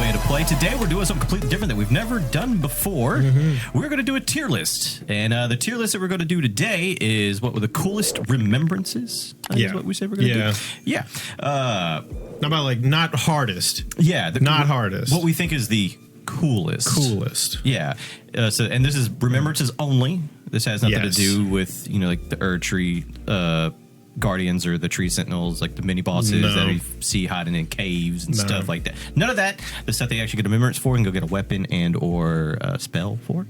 way to play. Today we're doing something completely different that we've never done before. We're going to do a tier list. And the tier list that we're going to do today is what were the coolest remembrances? Is what we said we're going to do. Yeah. How about like not hardest? Yeah. Not hardest. What we think is the coolest. Yeah. And this is remembrances only. This has nothing to do with, like the Erdtree guardians or the tree sentinels, like the mini bosses that you see hiding in caves and stuff like that. None of that. The stuff they actually get a remembrance for and go get a weapon and or a spell for.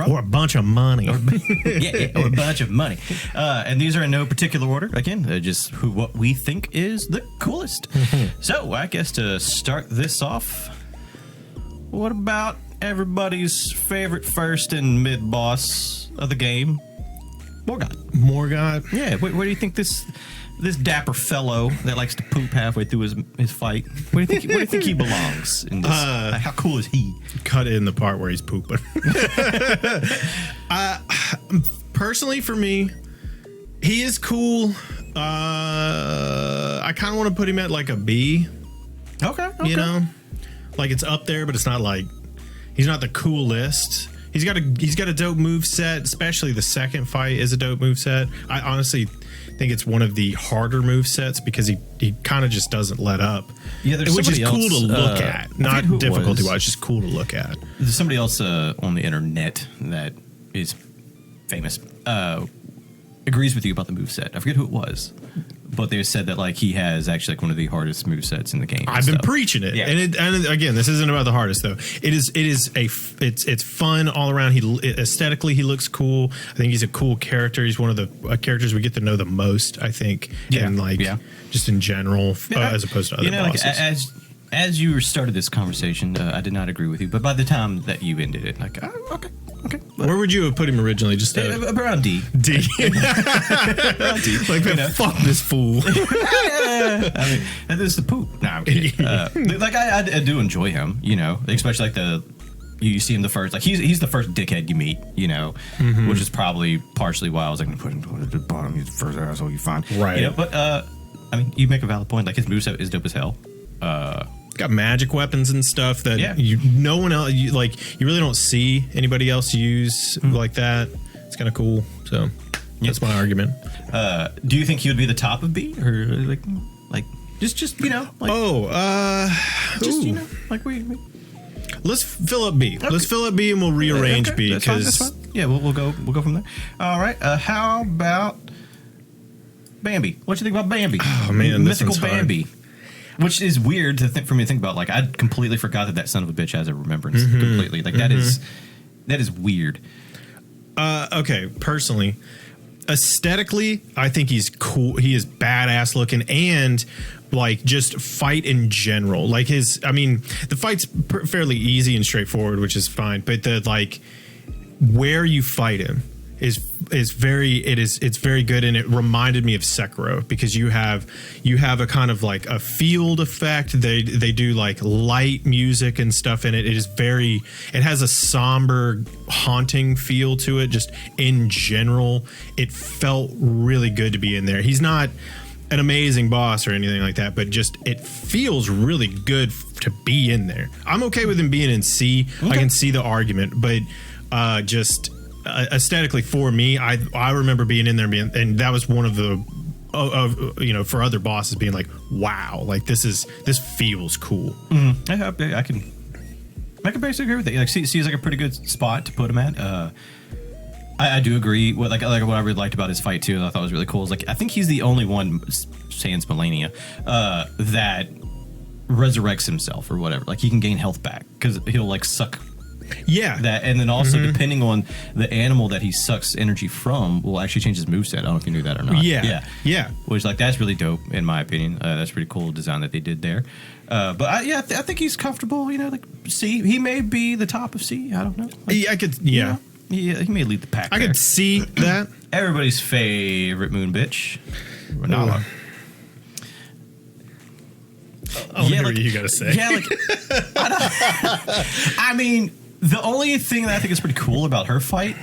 Or a bunch of money. Or a bunch of money. And these are in no particular order. Again, just what we think is the coolest. So I guess to start this off, what about everybody's favorite first and mid boss of the game? Morgott. Yeah, where do you think this dapper fellow that likes to poop halfway through his fight? Where do you think he belongs in this? How cool is he? Cut in the part where he's pooping. Personally, for me, he is cool. I kind of want to put him at like a B. Okay. Like it's up there, but it's not like he's not the coolest. He's got a dope move set, especially the second fight is a dope move set. I honestly think it's one of the harder move sets because he kind of just doesn't let up. Yeah, which is cool to look at, not difficulty wise, just cool to look at. There's somebody else on the internet that is famous. Agrees with you about the moveset. I forget who it was, but they said that like he has actually like one of the hardest movesets in the game. I've been preaching it, and again, this isn't about the hardest though. It's fun all around. Aesthetically he looks cool. I think he's a cool character. He's one of the characters we get to know the most. I think, just in general, as opposed to other bosses. Like, as you started this conversation, I did not agree with you, but by the time that you ended it, like okay. Where would you have put him originally? Just around D. Around D. Like, fuck this fool. I mean, this is the poop. Nah, I'm kidding. I do enjoy him, especially like you see him the first, like he's the first dickhead you meet, which is probably partially why I was like, put him at the bottom. He's the first asshole you find. Right. But, I mean, you make a valid point. Like his moveset is dope as hell. Got magic weapons and stuff that no one else you really don't see anybody else use like that. It's kind of cool. So that's my argument. Do you think he would be the top of B or like just we let's fill up B. Okay. Let's fill up B and we'll rearrange B because we'll go from there. All right. How about Bambi? What do you think about Bambi? Oh man, mythical Bambi. Which is weird for me to think about. Like, I completely forgot that son of a bitch has a remembrance completely. Like, that is weird. Okay, personally, aesthetically, I think he's cool. He is badass looking and, like, just fight in general. Like, the fight's fairly easy and straightforward, which is fine. But where you fight him is very good, and it reminded me of Sekiro because you have a kind of like a field effect. They do like light music and stuff in it. It has a somber, haunting feel to it. Just in general, it felt really good to be in there. He's not an amazing boss or anything like that, but just it feels really good to be in there. I'm okay with him being in C. Okay. I can see the argument, but aesthetically for me, I remember being in there and that was one of the for other bosses being like, wow, like this feels cool. I can basically agree with it. Like C is like a pretty good spot to put him at. I do agree with like what I really liked about his fight too, and I thought was really cool is like I think he's the only one, sans Malenia, that resurrects himself or whatever. Like he can gain health back because he'll like suck that, and then also depending on the animal that he sucks energy from will actually change his moveset. I don't know if you knew that or not. Yeah. Which like that's really dope in my opinion. That's pretty cool design that they did there. But I think he's comfortable. Like C. He may be the top of C. I don't know. Like, I could. Yeah. He may lead the pack. I could see that. Everybody's favorite moon bitch, Rennala. What you gotta say. Yeah, like I mean, the only thing that I think is pretty cool about her fight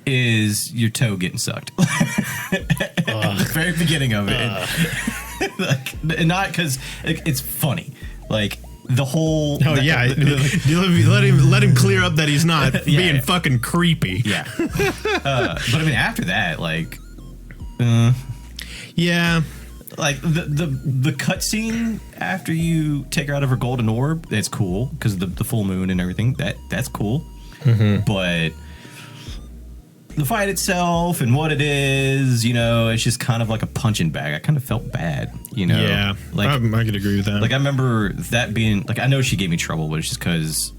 is your toe getting sucked at the very beginning of it. Like, not because it's funny. Like the whole. Oh yeah, let him clear up that he's not being fucking creepy. Yeah, but I mean, after that, like, yeah, like the cutscene after you take her out of her golden orb, that's cool because the full moon and everything. That's cool, but the fight itself and what it is, you know, it's just kind of like a punching bag. I kind of felt bad, you know. Yeah, like I could agree with that. Like I remember that being like, I know she gave me trouble, but it's just because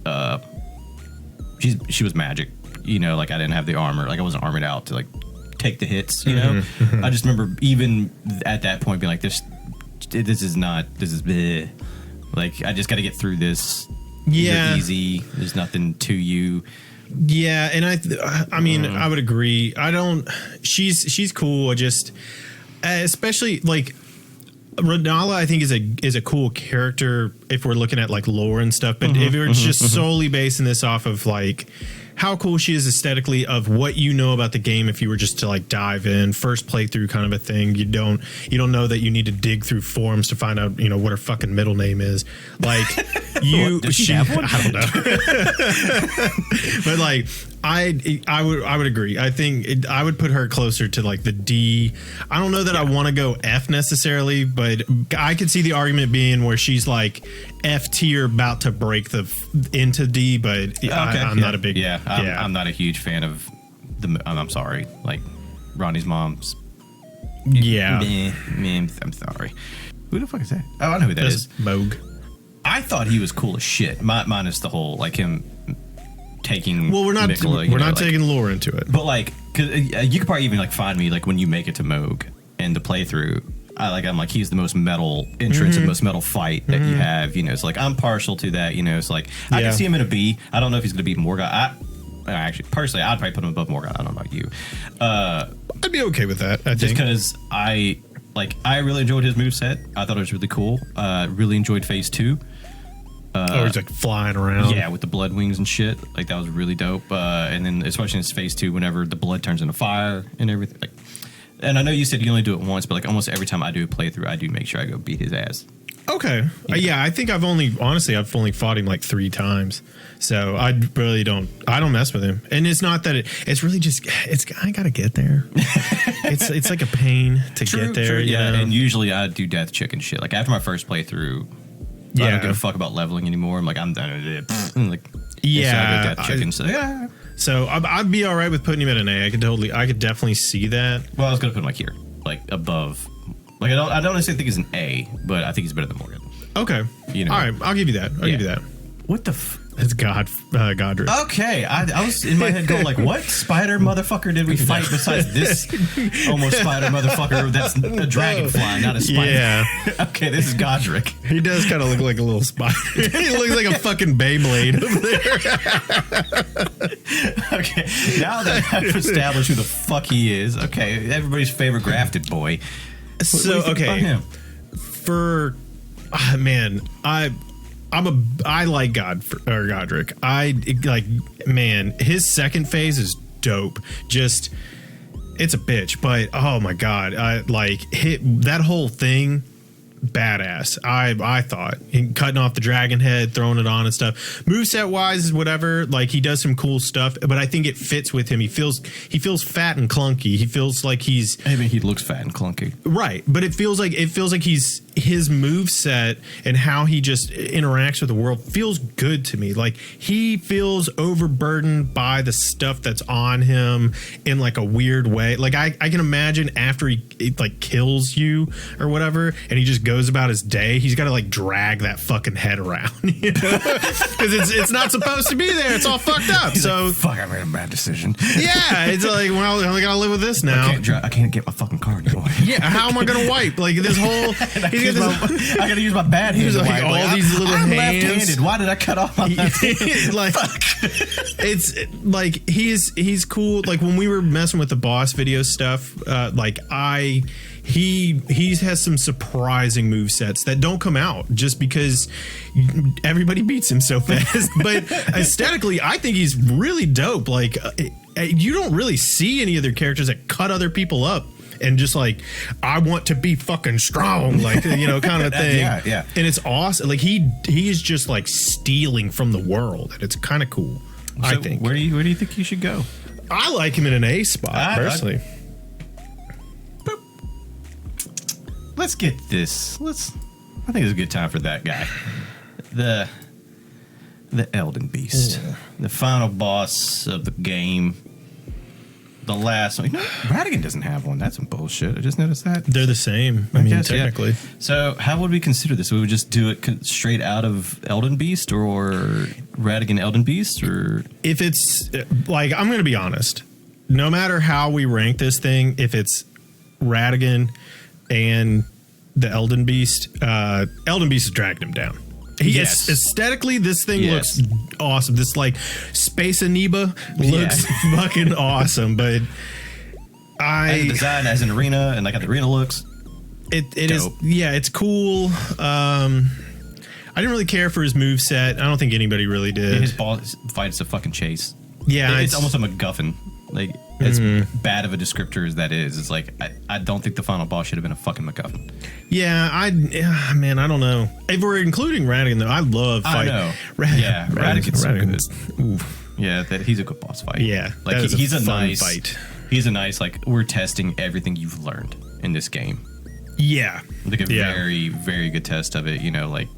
she was magic, you know. Like I didn't have the armor, like I wasn't armored out to like take the hits, you know. I just remember even at that point being like, this is bleh. Like I just got to get through this. Yeah, you're easy. There's nothing to you. Yeah, and I mean, I would agree. I don't. She's cool. I just, especially like Rennala, I think is a cool character if we're looking at like lore and stuff. But if we're just solely basing this off of like how cool she is aesthetically, of what you know about the game, if you were just to like dive in first playthrough kind of a thing, you don't know that you need to dig through forums to find out, you know, what her fucking middle name is. Like you, does she have one? I don't know. But like I would agree. I think I would put her closer to like the D. I don't know that I want to go F necessarily, but I could see the argument being where she's like F tier about to break into D, but I'm not a big I'm not a huge fan of the. I'm sorry, like Ronnie's mom's. Yeah, I'm sorry. Who the fuck is that? Oh, I know who that is. Mohg. I thought he was cool as shit. Minus the whole like him taking. Well, we're not Miquella, taking lore into it, but like, cause you could probably even like find me like when you make it to Mohg and the playthrough. I'm like he's the most metal entrance and most metal fight that you have, you know. So like I'm partial to that, you know. It's like I can see him in a B. I don't know if he's gonna beat Morgott. Actually, personally, I'd probably put him above Morgott. I don't know about you. I'd be okay with that. Just because I really enjoyed his moveset. I thought it was really cool. Really enjoyed phase 2. He's like flying around. Yeah, with the blood wings and shit. Like that was really dope. And then especially in phase 2, whenever the blood turns into fire and everything. Like, and I know you said you only do it once, but like almost every time I do a playthrough, I do make sure I go beat his ass. Okay. Yeah, I think I've only fought him like 3 times. So I don't mess with him. And it's not that it's really just, I got to get there. it's like a pain to get there. Yeah. You know? And usually I do death chicken shit. Like after my first playthrough, I don't give a fuck about leveling anymore. I'm like, I'm done with it. Like, yeah. So I go death chicken. So yeah. So I'd be all right with putting him at an A. I could definitely see that. Well, I was going to put him like here, like above. Like I don't necessarily think he's an A, but I think he's better than Morgott. Okay. You know. All right, I'll give you that. I'll give you that. What the It's Godrick. Okay, I was in my head going like, what spider motherfucker did we fight besides this almost spider motherfucker that's a dragonfly, not a spider? Yeah. Okay, this is Godrick. He does kind of look like a little spider. He looks like a fucking Beyblade over there. Okay, now that I've established who the fuck he is, okay, everybody's favorite grafted boy. So, what do you think about him? For man, I like Godrick. Man, his second phase is dope. Just, it's a bitch, but oh my god, that whole thing, badass. I thought cutting off the dragon head, throwing it on and stuff. Moveset wise, whatever. Like he does some cool stuff, but I think it fits with him. He feels fat and clunky. He feels like he's. I mean, he looks fat and clunky, right? But it feels like he's his moveset and how he just interacts with the world feels good to me. Like he feels overburdened by the stuff that's on him in like a weird way. Like I can imagine after he like kills you or whatever, and he just goes about his day, he's got to like drag that fucking head around, you know? Because it's not supposed to be there. It's all fucked up. He's so like, fuck, I made a bad decision. Yeah, it's like, well, I gotta live with this now. I can't get my fucking car anymore. Yeah, how am I gonna wipe? Like this whole. I gotta use my bad hand. Like all these little hands. Left-handed. Why did I cut off my left hand? Like, it's like he's cool. Like when we were messing with the boss video stuff, he has some surprising move sets that don't come out just because everybody beats him so fast. But aesthetically, I think he's really dope. Like you don't really see any other characters that cut other people up and just like, I want to be fucking strong, like, you know, kind of thing. Yeah. And it's awesome. Like he is just like stealing from the world, and it's kind of cool. So I think. Where do you think you should go? I like him in an A spot personally. Let's get this. I think it's a good time for that guy. The Elden Beast, the final boss of the game. The last one. Radahn doesn't have one. That's some bullshit. I just noticed that. They're the same. I mean, technically. Yeah. So how would we consider this? We would just do it straight out of Elden Beast or Radahn Elden Beast? Or if it's like, I'm going to be honest. No matter how we rank this thing, if it's Radahn and the Elden Beast is dragging him down. Yes. Aesthetically, this thing looks awesome. This like space amoeba looks fucking awesome. But the design as an arena and like how the arena looks, it is. Yeah, it's cool. I didn't really care for his moveset. I don't think anybody really did. His boss fight is a fucking chase. Yeah, it's almost a MacGuffin. Like as bad of a descriptor as that is, it's like I don't think the final boss should have been a fucking MacGuffin. Yeah, man, I don't know. If we're including Radahn, though, I love fight. I know. Radahn. Oof. Yeah, he's a good boss fight. Yeah, like he's a nice fight. He's a nice like we're testing everything you've learned in this game. Yeah, like a very very good test of it. You know, like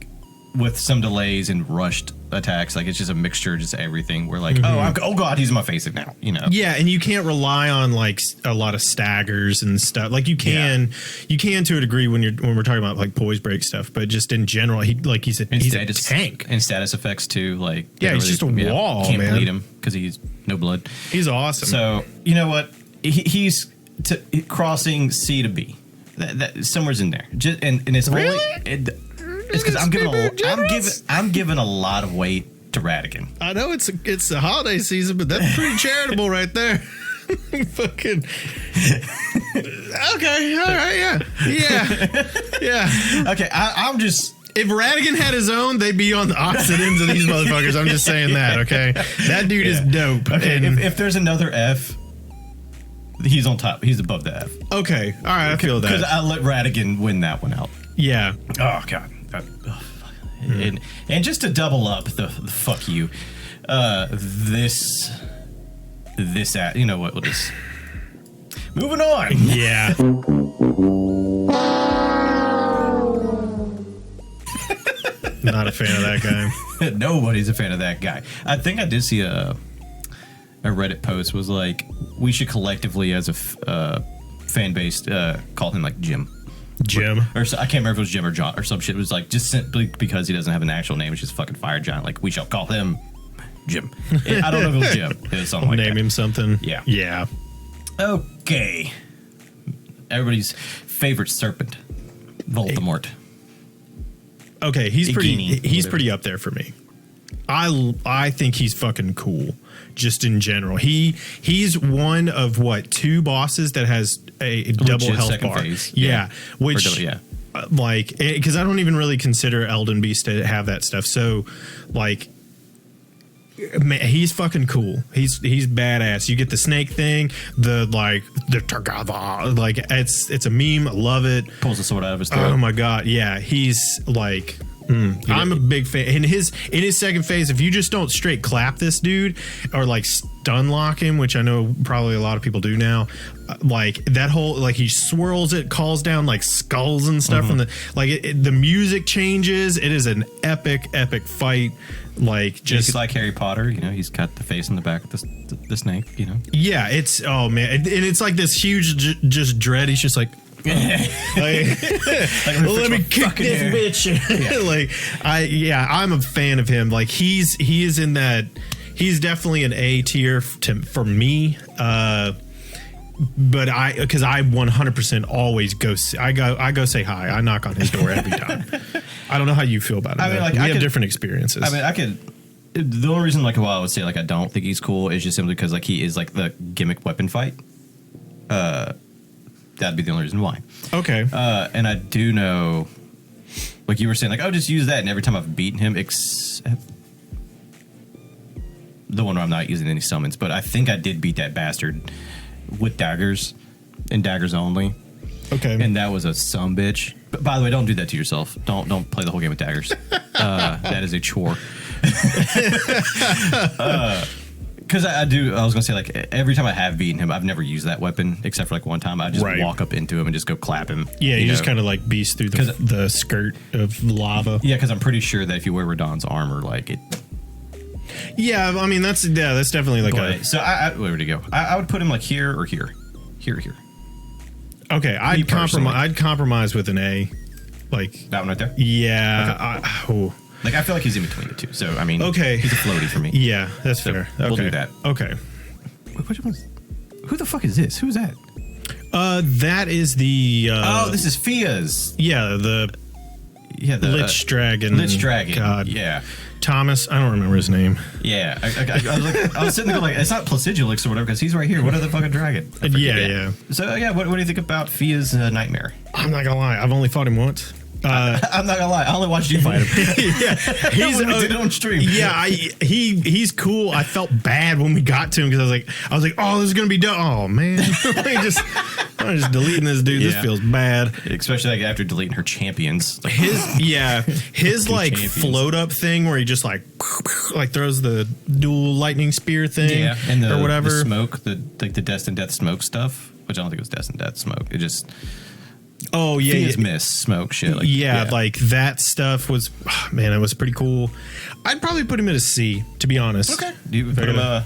with some delays and rushed attacks, like it's just a mixture of just everything. We're like, oh god, he's in my face now, you know. Yeah, and you can't rely on like a lot of staggers and stuff. Like you can to a degree when we're talking about like poise break stuff, but just in general, he's a tank. And status effects too, like he's just a wall. Can't bleed him because he's no blood. He's awesome. So you know what? He's crossing C to B. That somewhere's in there. Just, and it's really. It's because I'm giving a lot of weight to Radahn. I know it's the holiday season, but that's pretty charitable right there. Fucking okay, all right, yeah. Okay, I'm just. If Radahn had his own, they'd be on the opposite ends of these motherfuckers. I'm just saying that. Okay, that dude is dope. Okay, if there's another F, he's on top. He's above the F. Okay, all right, I feel that because I let Radahn win that one out. Yeah. Oh god. And just to double up the fuck you, this you know what? We'll just moving on. Yeah. Not a fan of that guy. Nobody's a fan of that guy. I think I did see a Reddit post was like we should collectively as a fan base call him like Jim. Or so, I can't remember if it was Jim or John or some shit. It was like just simply because he doesn't have an actual name, it's just fucking Fire Giant. Like we shall call him Jim. I don't know if it was Jim. It was something like name that. Him something. Yeah. Okay. Everybody's favorite serpent, Voldemort. Okay, he's pretty up there for me. I think he's fucking cool. Just in general, he's one of two bosses that has a double health bar. Phase. Which like because I don't even really consider Elden Beast to have that stuff. So like, man, he's fucking cool. He's badass. You get the snake thing, the Targava, like it's a meme. I love it. Pulls the sword out of his throat. Oh my god, yeah. He's like. I'm a big fan. In his second phase, if you just don't straight clap this dude or like stun lock him, which I know probably a lot of people do now, like that whole like he swirls it, calls down like skulls and stuff from the music changes. It is an epic fight. Like just like Harry Potter, you know, he's got the face in the back of the snake, you know. Yeah, it's and it's like this huge just dread. He's just like. Let me kick this bitch. I'm a fan of him. Like he is in that. He's definitely an A tier for me. But because I 100% always go say hi. I knock on his door every time. I don't know how you feel about it. I mean, like we have different experiences. I mean, the only reason like why I would say like I don't think he's cool is just simply because like he is like the gimmick weapon fight. That'd be the only reason why. Okay. And I do know, like you were saying, like, oh, just use that. And every time I've beaten him, except the one where I'm not using any summons, but I think I did beat that bastard with daggers. and daggers only. Okay. And that was a sumbitch. But by the way, don't do that to yourself. Don't play the whole game with daggers. That is a chore. Because I was gonna say, like, every time I have beaten him, I've never used that weapon except for like one time. I just walk up into him and just go clap him. Yeah, you just kind of like beast through the skirt of lava. Yeah, because I'm pretty sure that if you wear Radahn's armor, like it. Yeah, I mean that's definitely like So where to go? I would put him like here or here. Okay, I'd compromise with an A, like that one right there. Yeah. Okay. Like, I feel like he's in between the two. So, I mean, okay, he's a floaty for me. Yeah, that's fair. Okay. We'll do that. Okay. Who the fuck is this? Who's that? That is the... this is Fia's. Yeah, the Lichdragon. Lichdragon. God. Yeah. Thomas. I don't remember his name. Yeah. I was sitting there like, it's not Placidusax or whatever, because he's right here. What are the fucking dragon? Yeah. So, what do you think about Fia's nightmare? I'm not going to lie. I've only fought him once. I'm not gonna lie. I only watched you fight him. Yeah, he's did it on stream. Yeah, he's cool. I felt bad when we got to him because I was like, oh, this is gonna be done. Oh man, I'm just deleting this dude. Yeah. This feels bad, especially like after deleting her champions. Like, his like champions. Float up thing where he just like throws the dual lightning spear thing, and or whatever. The smoke, the Death and Death smoke stuff, which I don't think it was Death and Death smoke. It just. Oh yeah, mist smoke shit. Like, like that stuff was, man, it was pretty cool. I'd probably put him at a C, to be honest. Okay, do you put him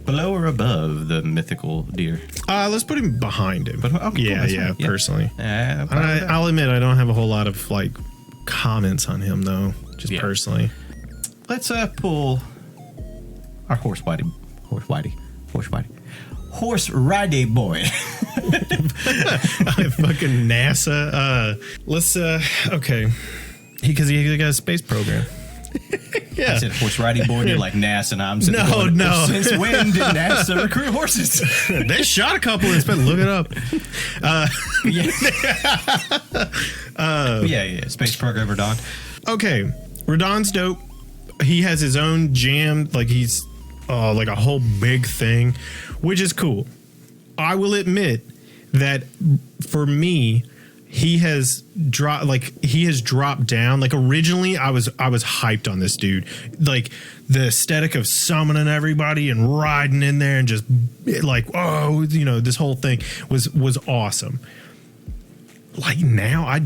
below or above the mythical deer? Let's put him behind him. Yeah, personally. I'll admit I don't have a whole lot of like comments on him though, just personally. Let's pull our horse riding boy. Fucking NASA. Let's okay, because he got a space program. Yeah, I said horse riding boy. You're like NASA, and I'm saying no. Since when did NASA recruit horses? They shot a couple. It's been look it up. Space program Radahn. Okay, Radahn's dope. He has his own jam. Like he's like a whole big thing, which is cool. I will admit that for me, he has dropped down. Like originally I was hyped on this dude. Like the aesthetic of summoning everybody and riding in there and just like, this whole thing was awesome. Like now I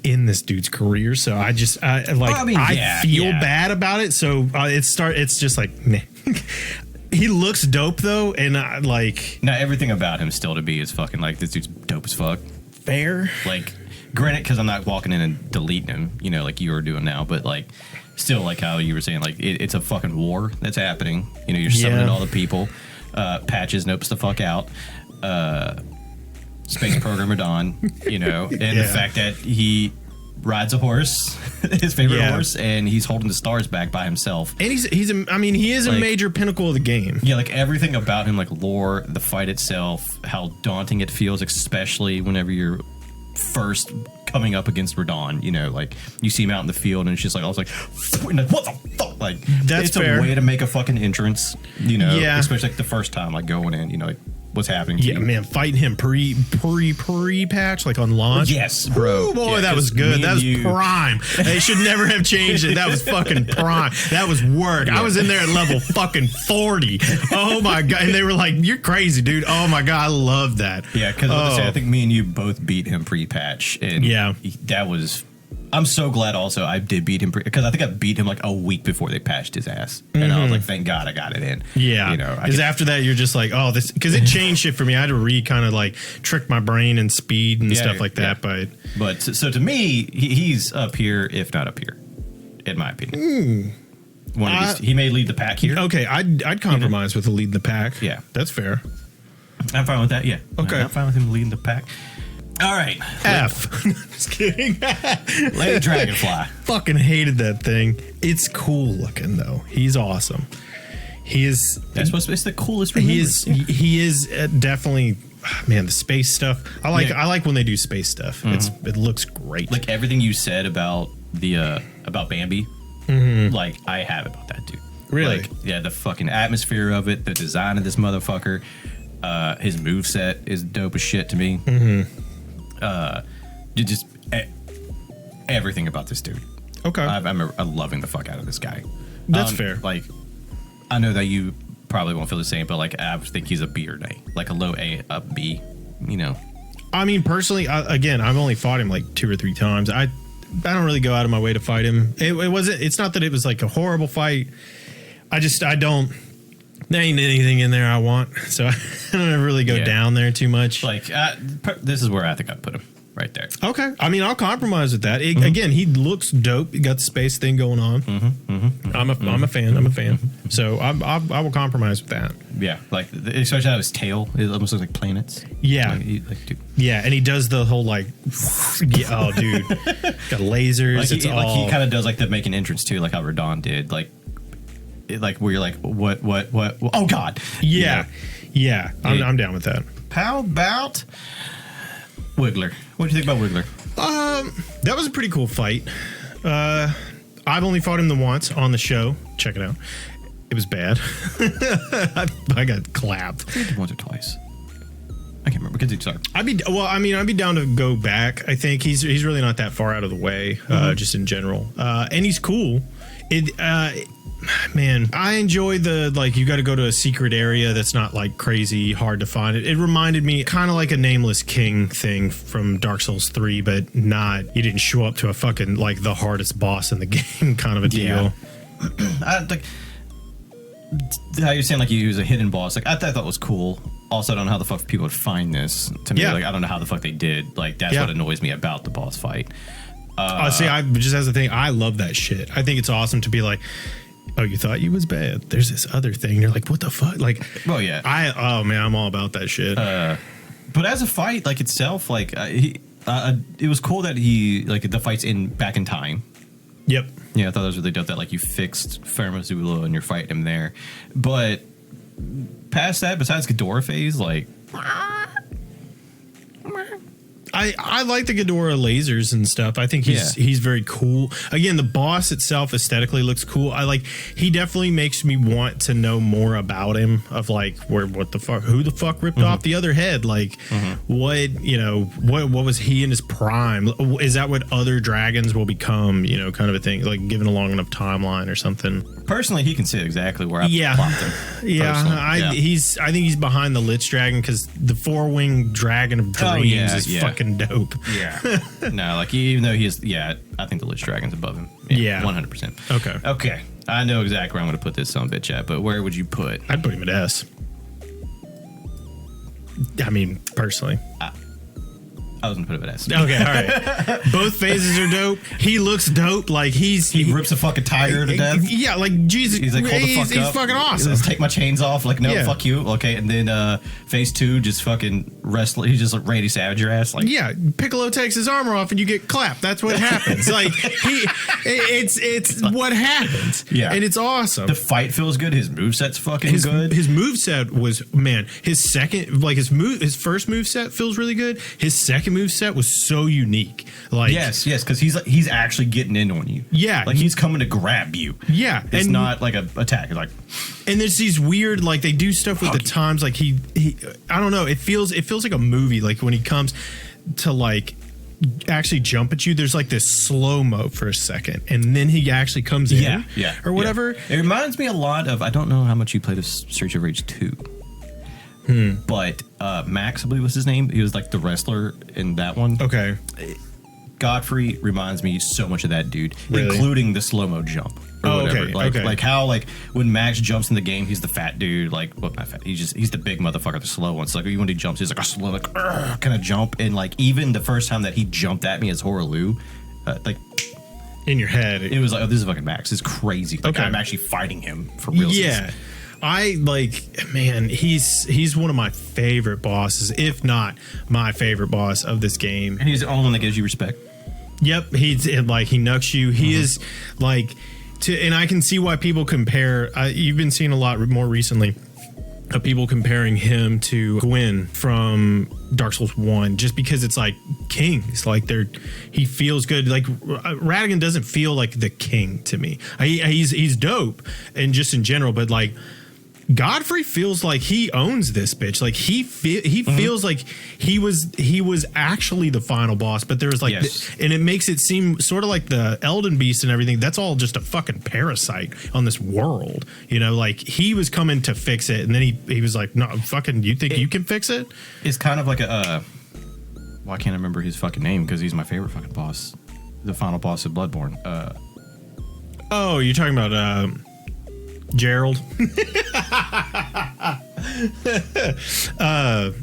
end this dude's career, so I feel bad about it. So it's just like, meh. He looks dope though, and now everything about him still to be is fucking like this dude's dope as fuck. Fair, like granted, because I'm not walking in and deleting him, like you are doing now, but like still, like how you were saying, like it's a fucking war that's happening. You're summoning all the people. Patches nopes the fuck out. Space Program Radahn, and the fact that he rides a horse, his favorite horse, and he's holding the stars back by himself. And he is a major pinnacle of the game. Yeah, like everything about him, like lore, the fight itself, how daunting it feels, especially whenever you're first coming up against Radahn. Like you see him out in the field, and it's just like I was like, what the fuck? Like that's fair. A way to make a fucking entrance. Especially like the first time, like going in, like. What's happening to you. Man, fighting him pre-patch, like on launch. Yes, bro. Oh, boy, that was good. That was prime. They should never have changed it. That was fucking prime. That was work. I was in there at level fucking 40. Oh, my God. And they were like, you're crazy, dude. Oh, my God. I love that. Yeah, because I think me and you both beat him pre-patch. And that was... I'm so glad also I did beat him because I think I beat him like a week before they patched his ass. And I was like, thank God I got it in. Yeah. Because after that, you're just like, oh, this, because it changed shit for me. I had to kind of like trick my brain and speed and stuff like that. But so to me, he's up here, if not up here, in my opinion. He may lead the pack here. Okay. I'd compromise with the lead the pack. Yeah. That's fair. I'm fine with that. Yeah. Okay. I'm fine with him leading the pack. All right. F. Just kidding. Lady Dragonfly. Fucking hated that thing. it's cool looking though. He's awesome. He is. That's supposed to be the coolest. Remembrance. He is definitely. Man, the space stuff. I like when they do space stuff. Mm-hmm. It looks great. Like everything you said about the about Bambi. Mm-hmm. Like I have about that dude. Really? Like, yeah, the fucking atmosphere of it, the design of this motherfucker. His moveset is dope as shit to me. Just everything about this dude. Okay. I'm loving the fuck out of this guy. That's fair. Like, I know that you probably won't feel the same, but like, I think he's a B or an A, like a low A, a B. You know. I mean, personally, again, I've only fought him like 2 or 3 times. I don't really go out of my way to fight him. It's not that it was like a horrible fight. There ain't anything in there I want, so I don't ever really go down there too much. Like, this is where I think I'd put him, right there. Okay. I mean, I'll compromise with that. Again, he looks dope. He got the space thing going on. I'm a fan. I'm a fan. So I will compromise with that. Yeah, like, especially how his tail, it almost looks like planets. Yeah. Dude. Yeah, and he does the whole, like, oh, dude. Got lasers. He kind of does, like, the make an entrance, too, like how Radahn did. Like where you're like, what? Oh, God. Yeah. Yeah. I'm down with that. How about Wiggler? What do you think about Wiggler? That was a pretty cool fight. I've only fought him the once on the show. Check it out. It was bad. I got clapped. I did once or twice. I can't remember. Continue, sorry. I'd be down to go back. I think he's really not that far out of the way, just in general. And he's cool. Man, I enjoy the, like, you got to go to a secret area that's not like crazy hard to find. It reminded me kind of like a Nameless King thing from Dark Souls 3, but not, you didn't show up to a fucking, like, the hardest boss in the game kind of a deal. Like, how you're saying, like, you use a hidden boss, like, I thought that was cool. Also, I don't know how the fuck people would find this. To me, like, I don't know how the fuck they did. Like, that's what annoys me about the boss fight. See, I just as a thing, I love that shit. I think it's awesome to be like, oh, you thought you was bad. There's this other thing. You're like, what the fuck? Like, well, yeah. Oh man, I'm all about that shit. But as a fight, like itself, like it was cool that he, like, the fight's back in time. Yep. Yeah, I thought that was really dope that, like, you fixed Fermazula and you're fighting him there. But past that, besides Ghidorah phase, like, I like the Ghidorah lasers and stuff. I think he's very cool. Again, the boss itself aesthetically looks cool. He definitely makes me want to know more about him, of like, who the fuck ripped off the other head? Like, what was he in his prime? Is that what other dragons will become, kind of a thing, like given a long enough timeline or something? Personally, he can see exactly where I plopped him. I think he's behind the Lichdragon, because the 4-winged dragon of dreams is fucking dope. Yeah. No, like, even though I think the Lichdragon's above him. Yeah. 100%. Okay. I know exactly where I'm going to put this bitch at, but where would you put? I'd put him at S. I mean, personally. I was gonna put it at S. Okay, all right. Both phases are dope. He looks dope. Like he rips a fucking tiger to death. Yeah, like Jesus. He's like, hold the fuck up. He's fucking awesome. Let's take my chains off. Like, no, fuck you. Okay, and then phase 2, just fucking wrestle. He's just like Randy Savage your ass. Like, yeah, Piccolo takes his armor off and you get clapped. That's what happens. Like it's what happens. Yeah, and it's awesome. The fight feels good. His moveset's fucking good. His moveset was, man. His second, like his first moveset feels really good. His second moveset was so unique. Like, yes, because he's actually getting in on you. Yeah, like he's coming to grab you. Yeah, it's not like an attack. It's like, and there's these weird, like, they do stuff with the times. Like he I don't know. It feels like a movie. Like when he comes to like actually jump at you, there's like this slow mo for a second, and then he actually comes in, or whatever. It reminds me a lot of, I don't know how much you played of Streets of Rage 2. But Max, I believe was his name. He was like the wrestler in that one. Okay. Godfrey reminds me so much of that dude, really? Including the slow-mo jump. Or whatever. Okay. Like how, like, when Max jumps in the game, he's the fat dude. Like, well, not fat. He's the big motherfucker, the slow one. So like when he jumps, he's like a slow, like, kind of jump. And like even the first time that he jumped at me as Horaloo, like, in your head, it was like, oh, this is fucking Max. It's crazy. Like, I'm actually fighting him for real. Yeah. I like, man, he's one of my favorite bosses, if not my favorite boss of this game. And he's the only one that gives you respect. Yep, he's like, he knucks you. He is like, and I can see why people compare. You've been seeing a lot more recently of people comparing him to Gwyn from Dark Souls 1, just because it's like kings. Like he feels good. Like Radahn doesn't feel like the king to me. He's dope and just in general, but like, Godfrey feels like he owns this bitch. Like he feels like he was actually the final boss, but there's like, and it makes it seem sort of like the Elden Beast and everything. That's all just a fucking parasite on this world, you know. Like he was coming to fix it, and then he was like, no, fucking, you think you can fix it? It's kind of like a. Well, I can't remember his fucking name because he's my favorite fucking boss, the final boss of Bloodborne. Oh, you're talking about Gerald.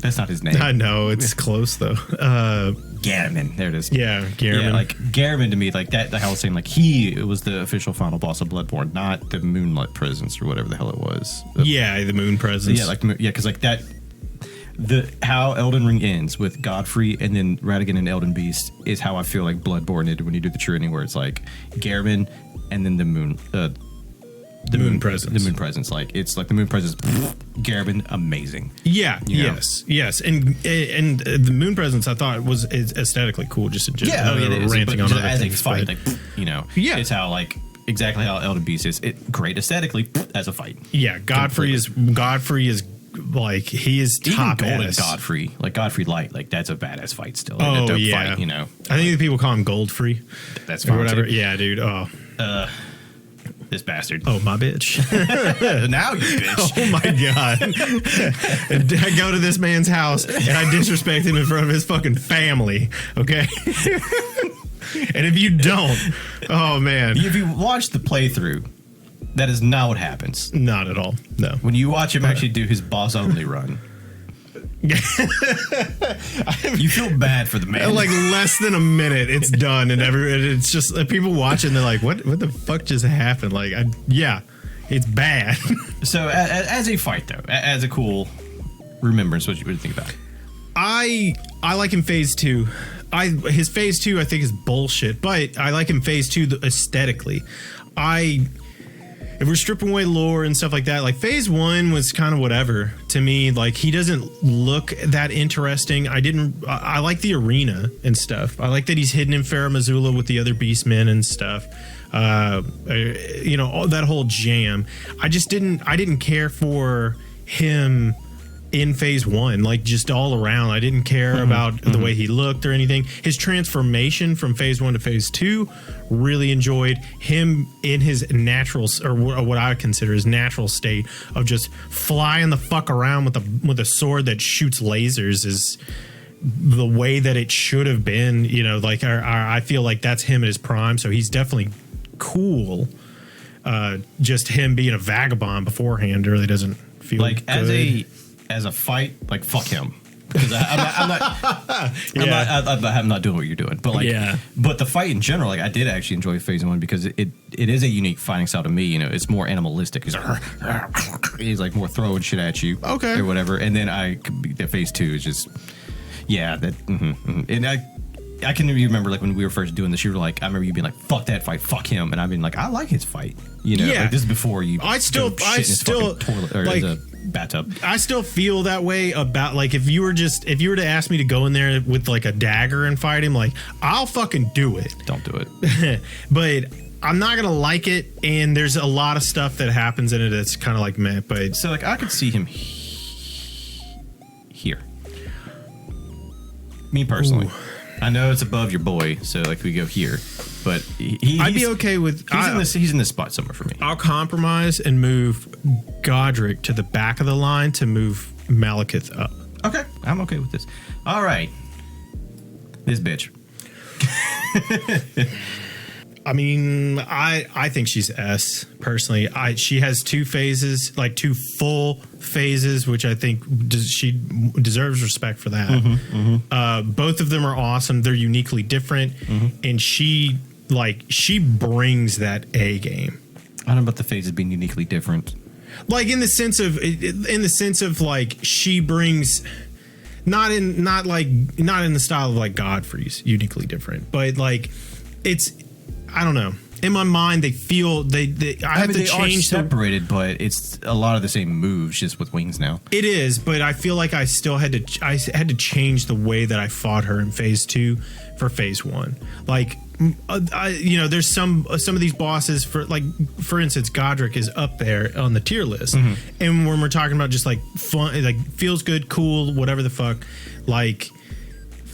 That's not his name. I know, it's close though. Garamond. There it is. Yeah, Garamond. Yeah, like Garamond to me, like that. Like I was saying, like he was the official final boss of Bloodborne, not the Moonlight Presence or whatever the hell it was. The Moon Presence. Yeah, like because like that. How Elden Ring ends with Godfrey and then Radahn and Elden Beast is how I feel like Bloodborne did when you do the true ending, where it's like Garamond and then the Moon. The Moon Presence. The Moon Presence. Like, it's like the Moon Presence. Garamond, amazing. Yeah. Yes. And the Moon Presence, I thought, was aesthetically cool just in general. Yeah, it is. Ranting on other as things, a fight, like, you know, it's how, like, exactly how Elden Beast is. Great aesthetically as a fight. Yeah, Godfrey is like, he is top golden ass. Godfrey, like Godfrey Light, like that's a badass fight still. Like a dope fight, you know. I think the people call him Goldfrey. That's fine. Or whatever. Too. Yeah, dude. Oh. This bastard. Oh, my bitch. Now you bitch. Oh, my God. I go to this man's house and I disrespect him in front of his fucking family. Okay. And if you don't, oh, man. If you watch the playthrough, that is not what happens. Not at all. No. When you watch him actually do his boss only run, you feel bad for the man. Like less than a minute, it's done, and it's just people watching. They're like, "What the fuck just happened?" Like, it's bad. So, as a fight though, as a cool remembrance, what do you think about it? I like him phase 2. His phase 2 I think is bullshit, but I like him phase 2 aesthetically. If we're stripping away lore and stuff like that, like phase 1 was kind of whatever to me. Like he doesn't look that interesting. I like the arena and stuff. I like that he's hidden in Farum Azula with the other beastmen and stuff. You know, all that whole jam. I didn't care for him in phase 1, like just all around. I didn't care about the way he looked or anything. His transformation from phase 1 to phase 2, really enjoyed him in his natural, or what I would consider his natural state of just flying the fuck around with a sword that shoots lasers is the way that it should have been. You know, like I feel like that's him at his prime. So he's definitely cool. Just him being a vagabond beforehand really doesn't feel like good. As a fight, like fuck him, because I'm not doing what you're doing. But like, but the fight in general, like I did actually enjoy phase 1 because it is a unique fighting style to me. You know, it's more animalistic. He's like more throwing shit at you, or whatever. And then the phase 2 is just and I can remember like when we were first doing this, you were like, I remember you being like, fuck that fight, fuck him, and I've been like, I like his fight. You know, like this is before you. I still toilet, or like, bathtub. I still feel that way about, like, if you were to ask me to go in there with like a dagger and fight him, like I'll fucking do it. Don't do it. But I'm not gonna like it, and there's a lot of stuff that happens in it that's kind of like meh. But so like I could see him here. Me personally. Ooh. I know it's above your boy, so like we go here, but I'd be okay with. He's in this spot somewhere for me. I'll compromise and move Godrick to the back of the line to move Maliketh up. Okay, I'm okay with this. All right, this bitch. I mean, I think she's S personally. She has 2 phases, like 2 full phases, which I think she deserves respect for that. Both of them are awesome. They're uniquely different, and she brings that A game. I don't know about the phases being uniquely different. Like in the sense of like she brings. Not in the style of like Godfrey's uniquely different, but like it's. I don't know. in my mind, they feel I have to change are separated, but it's a lot of the same moves, just with wings now. It is, but I feel like I still had to change the way that I fought her in phase 2 for phase 1. Like, there's some of these bosses for instance, Godrick is up there on the tier list, and when we're talking about just like fun, like feels good, cool, whatever the fuck, like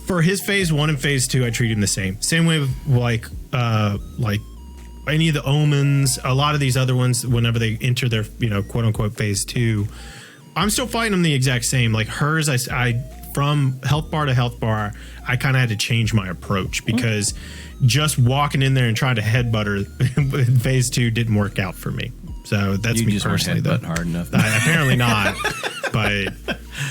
for his phase 1 and phase 2, I treat him the same way with like any of the Omens, a lot of these other ones, whenever they enter their, quote unquote phase 2, I'm still fighting them the exact same. Like hers, I from health bar to health bar, I kind of had to change my approach because just walking in there and trying to headbutt her in phase 2 didn't work out for me. So that's me personally. You just weren't headbutting hard enough. Apparently not. But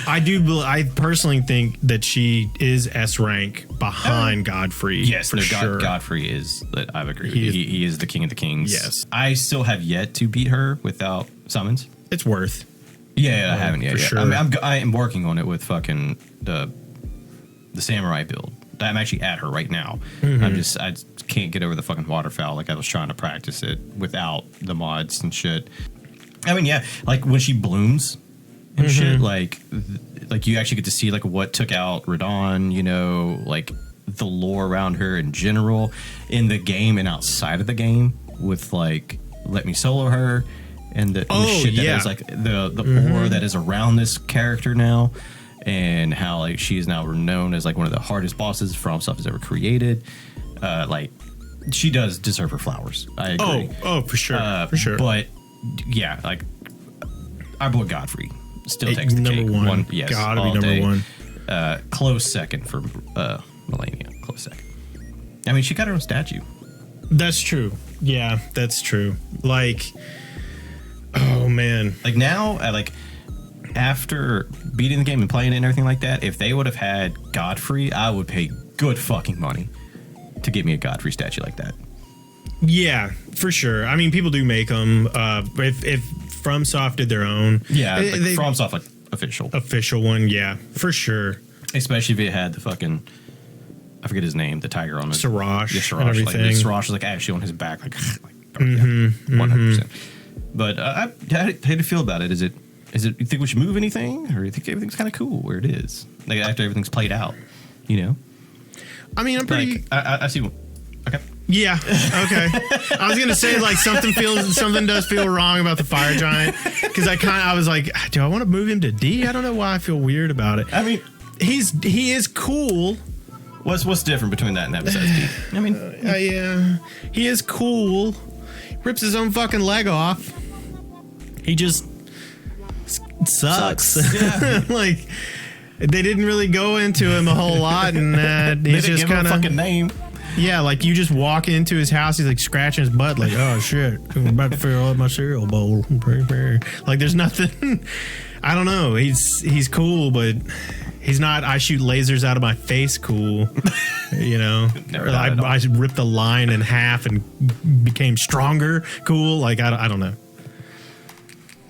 I personally think that she is S rank behind Godfrey. Yes, for sure. Godfrey is. I've agreed. He is the king of the kings. Yes, I still have yet to beat her without summons. It's worth. Yeah, I haven't yet. For sure. I mean, I am working on it with fucking the samurai build. I'm actually at her right now. I just can't get over the fucking waterfowl. Like I was trying to practice it without the mods and shit. I mean, yeah, like when she blooms and shit, like you actually get to see like what took out Radahn, like the lore around her in general in the game and outside of the game with like let me solo her and the shit that is like the aura that is around this character now. And how like she is now known as like one of the hardest bosses FromSoft has ever created. Like she does deserve her flowers. I agree. Oh, for sure, for sure. But yeah, like our boy Godfrey still takes the number cake. one. Yes, gotta be number one. Close second for Malenia. Close second. I mean, she got her own statue. That's true. Yeah, that's true. Like, oh man, like now, after beating the game and playing it and everything like that, if they would have had Godfrey, I would pay good fucking money to get me a Godfrey statue like that. Yeah, for sure. I mean, people do make them. If FromSoft did their own, yeah, FromSoft like official one, yeah, for sure. Especially if it had the fucking, I forget his name, the tiger on it, Siraj, yeah, Siraj, and everything. Like, Siraj was like actually on his back, like 100%. But how do you feel about it? Is it you think we should move anything, or you think everything's kind of cool where it is? Like after everything's played out, I mean, I'm pretty. Like, I see. Okay. Yeah. Okay. I was gonna say like something does feel wrong about the fire giant because I was like, do I want to move him to D? I don't know why I feel weird about it. I mean, he is cool. What's different between that and that besides D? I mean, yeah, he is cool. Rips his own fucking leg off. He just sucks. Yeah. Like they didn't really go into him a whole lot, and he's just kind of fucking name. Yeah, like you just walk into his house, he's like scratching his butt, like, oh shit, I'm about to fill up my cereal bowl. Like there's nothing. I don't know. He's cool, but he's not. I shoot lasers out of my face. Cool, I ripped the line in half and became stronger. Cool. Like I don't know.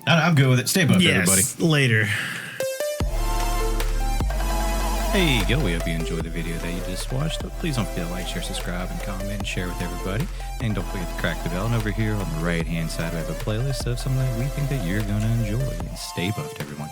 I'm good with it. Stay buffed, everybody. Later. Hey, yo, we hope you enjoyed the video that you just watched. Please don't forget to like, share, subscribe, and comment, and share with everybody. And don't forget to crack the bell. And over here on the right-hand side, we have a playlist of something that we think that you're going to enjoy. And stay buffed, everyone.